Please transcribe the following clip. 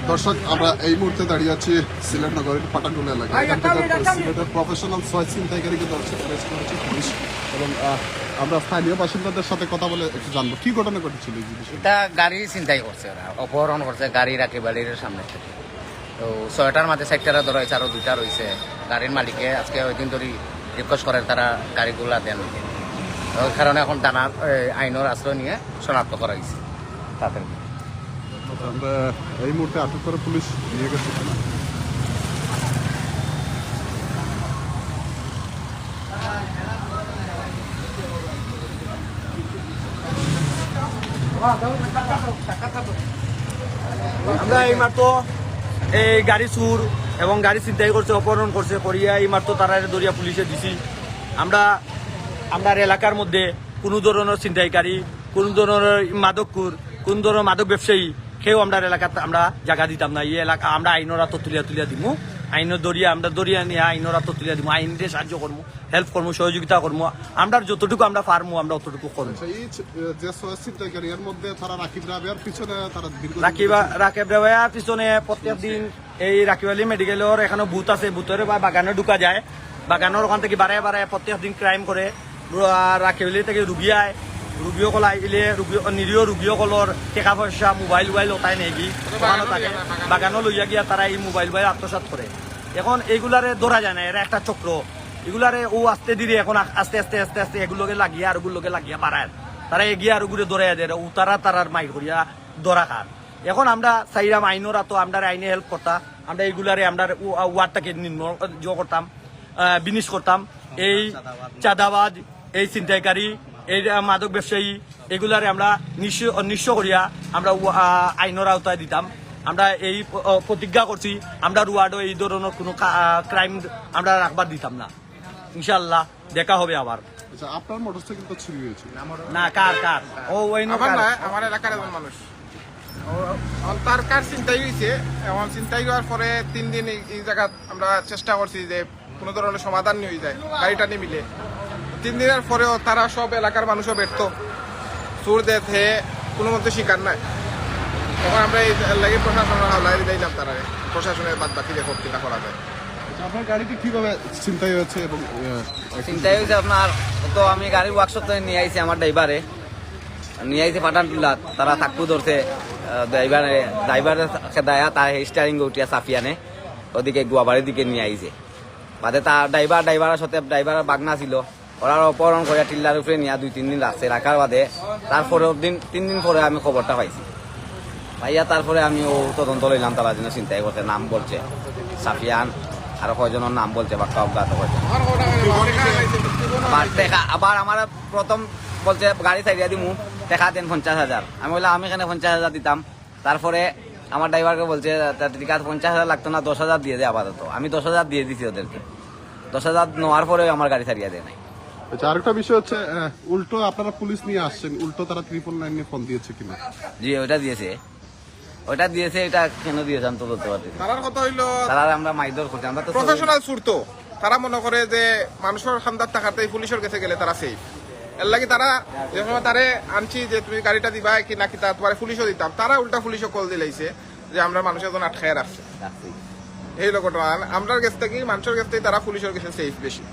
দর্শক, আমরা এই মুহূর্তে দাঁড়িয়ে আছি সিলেট নগরীর পাটানটুলা এলাকায়। সিলেটের প্রফেশনাল ছয় ছিনতাইকারীকে দর্শক অ্যারেস্ট করেছে পুলিশ এবং আমরা স্থানীয় বাসিন্দাদের সাথে কথা বলে একটু জানবো কি ঘটনা ঘটেছিল এই জিনিস। এটা গাড়ি ছিনতাই করছে, ওরা অপহরণ করছে গাড়ি রাখি বাড়ির সামনে থেকে। তো 6টার মাঝে 4টা ধরা হয়েছে, আরো 2টা রয়েছে। গাড়ির মালিকে আজকে ওই দিন ধরে রিকোয়েস্ট করেন তারা গাড়িগুলা দেন, ওই কারণে এখন থানার আইনের আশ্রয় নিয়ে শনাক্ত করা হয়েছে তাদের। আমরা এই মুহূর্তে আটক করে পুলিশ নিয়ে গেছে। আমরা এইমাত্র এই গাড়ি চুর এবং গাড়ি ছিনতাই করছে, অপহরণ করছে করিয়া এইমাত্র তারা দরিয়া পুলিশে দিছি। আমরা এলাকার মধ্যে কোনো ধরনের ছিনতাইকারী, কোনো ধরনের মাদককুর, কোন ধরনের মাদক ব্যবসায়ী কেউ আমরা এলাকাতে আমরা জায়গা দিতাম না। এই এলাকা আমরা আইনের হাত তুলিয়া দিব, আইনের দরিয়া আমরা দরিয়া নিয়ে আইনের হাত তুলিয়া দিব, আইনকে সাহায্য করবো, হেল্প করবো, সহযোগিতা করবো। আমরা যতটুকু আমরা পারবো আমরা অতটুকু করবো। এই যে ছিনতাইকারী এর মধ্যে তারা রাকিব রাবেয়ার পিছনে তারা রাকিব রাবেয়ার পিছনে প্রত্যেক দিন এই রাকিব আলী মেডিকেলের এখানে বুথ আছে, বুথের বা বাগানে ঢুকা যায়, বাগানের ওখান থেকে বাড়ায় বাড়ায় প্রত্যেক দিন ক্রাইম করে। রাকিব আলী থেকে রুগী আয়, রুগীসকল আহিলে নিরীহ রুগীসকলৰ টেকা পইচা মোবাইল ওটাই নেগি ওখানে থাকে, বাগানো লইয়া গিয়া তারা এই মোবাইল আত্মসাৎ করে। এখন এইগুলারে ধরা যায় না, এরা একটা চক্র। এগুলারে ও আস্তে ধীরে এখন আস্তে আস্তে আস্তে আস্তে এগুলোকে লাগিয়া আর ওগুলোকে লাগিয়া বাড়ায়, তারা এগিয়ে আর ওগুলো ধরাইয়া দেয়, ও তারার মাইর করিয়া ধরা খার। এখন আমরা চাইরাম আইনরা তো আমরা আইনে হেল্প করতাম, আমরা এইগুলারে আমরা ওয়ার্ডটাকে করতাম, বিনিশ করতাম। এই চাঁদাবাজ, এই ছিনতাইকারী, এই মাদক ব্যবসায়ী এগুলারে আমরা নিঃস্ব করিয়া আমরা আইনের আওতায় দিতাম। আমরা এই প্রতিজ্ঞা করছি আমরা ওয়ার্ডও এই ধরনের কোনো ক্রাইম আমরা রাখবার দিতাম না। ইনশাল্লাহ দেখা হবে আবার। আপনার মোটরসাইকেল তো চুরি হয়েছে না? কার ও ওই আমার এলাকার একজন মানুষ তার কার চিন্তাই হয়েছে। এমন চিন্তাই হওয়ার পরে 3 দিন এই জায়গা আমরা চেষ্টা করছি যে কোনো ধরনের সমাধান নিয়ে যায়, গাড়িটা নিয়ে মিলে। 3 দিনের পরেও তারা সব এলাকার মানুষও ব্যর্থ, চোর দেখে কোনো মতো শিকার নাই। তখন আমরা এই লাগে প্রশাসনের হাওলায় দিলাম, তারা প্রশাসনের বাদ বাকি দেখো কিনা করা যায়। আপনার গাড়িটি কিভাবে চিন্তাই হয়েছে? এবং চিন্তাই হয়েছে আপনার তো আমি গাড়ির ওয়ার্কশপ থেকে নিয়ে আইছি, আমার ড্রাইভারে নিয়ে আইছে পাঠানটুলা, তারা থাকবো ধরছে ড্রাইভারের খেদায়া তার স্টারিং উঠিয়া সাফিয়ানে ওদিকে গুয়াবাড়ির দিকে নিয়ে আইছে। বাদে তার ড্রাইভারের সাথে ড্রাইভারের বাগনা ছিল, ওরা অপহরণ করে টিল্লার উপরে নিয়ে 2-3 দিন রাখছে। রাখার বাদে তারপরের দিন 3 দিন পরে আমি খবরটা পাইছি, ভাইয়া তারপরে আমি ও তদন্ত লইলাম। তারা যেন চিন্তাই করছে, নাম বলছে সাফিয়ান, আরো কয়জনের নাম বলছে বাক্কা অজ্ঞাত করছে। আবার আমার প্রথম বলছে গাড়ি ছাড়িয়া দিমু, টাকা দেন 50,000। আমি বললাম আমি এখানে 50,000 দিতাম। তারপরে আমার ড্রাইভারকে বলছে ঠিক আছে 50,000 লাগতো না, 10,000 দিয়ে দেয় আপাতত। আমি 10,000 দিয়ে দিছি ওদেরকে। 10,000 নেওয়ার পরে আমার গাড়ি ছাড়িয়া দেয় নাই। আচ্ছা, আরেকটা বিষয় হচ্ছে উল্টো আপনারা পুলিশ নিয়ে আসছেন, উল্টো তারা 999 ফোন দিয়েছে কিনা? জি ওইটা দিয়েছে, এটা কেন দিয়েছে আমি তো বলতে পারছি। তারার কথা হইলো তারা আমরা মাইদর করছি, আমরা তো প্রফেশনাল চোর তো, তারা মনে করে যে মানুষের খান্দার টাকাতে পুলিশের কাছে গেলে তারা সেফ। এর লাগে তারা যে সময় তারে আনছি যে তুমি গাড়িটা দিবা কি নাকি তা তোমার পুলিশও দিতাম, তারা উল্টা পুলিশও কল দিলাইছে যে আমরা মানুষের জন্য আটকায় রাখছে। এই লোকটা আমরা কাছ থেকে মানুষের কাছ থেকে তারা পুলিশের কাছে সেফ বেশি।